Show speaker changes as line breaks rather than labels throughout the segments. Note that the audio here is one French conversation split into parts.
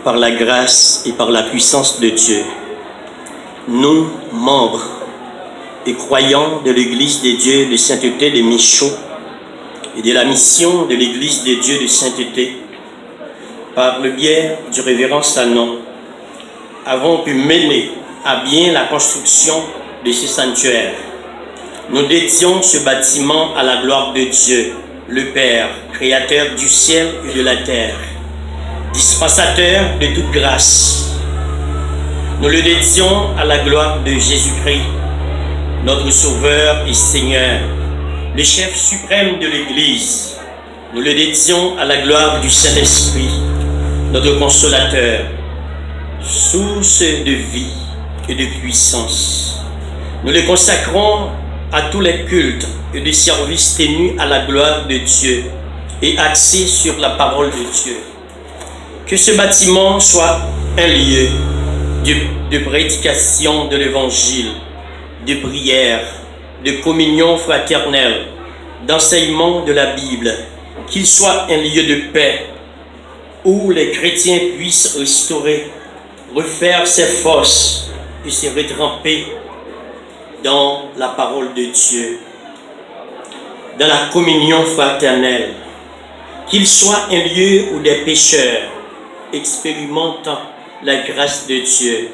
Par la grâce et par la puissance de Dieu, nous, membres et croyants de l'Église des dieux de sainteté de Michaud et de la mission de l'Église des dieux de sainteté, par le biais du révérend Sanon, avons pu mener à bien la construction de ce sanctuaire. Nous dédions ce bâtiment à la gloire de Dieu, le Père, créateur du ciel et de la terre, dispensateur de toute grâce. Nous le dédions à la gloire de Jésus-Christ, notre Sauveur et Seigneur, le chef suprême de l'Église. Nous le dédions à la gloire du Saint-Esprit, notre consolateur, source de vie et de puissance. Nous le consacrons à tous les cultes et des services tenus à la gloire de Dieu et axés sur la parole de Dieu. Que ce bâtiment soit un lieu de prédication de l'Évangile, de prière, de communion fraternelle, d'enseignement de la Bible, qu'il soit un lieu de paix où les chrétiens puissent restaurer, refaire ses forces et se retremper dans la parole de Dieu, dans la communion fraternelle, qu'il soit un lieu où des pécheurs expérimentant la grâce de Dieu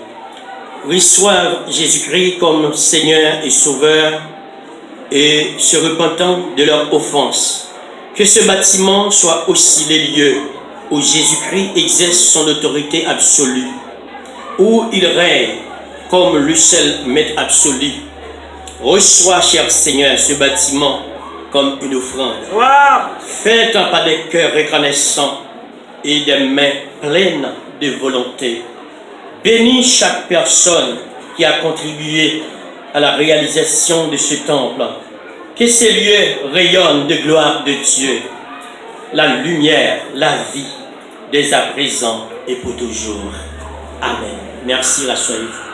reçoivent Jésus-Christ comme Seigneur et Sauveur et se repentant de leurs offenses. Que ce bâtiment soit aussi les lieux où Jésus-Christ exerce son autorité absolue, où il règne comme le seul maître absolu. Reçois, cher Seigneur, ce bâtiment comme une offrande. Faites par des cœurs reconnaissants et des mains pleines de volonté. Bénis chaque personne qui a contribué à la réalisation de ce temple. Que ces lieux rayonnent de gloire de Dieu, la lumière, la vie, dès à présent et pour toujours. Amen. Merci, rassurez-vous.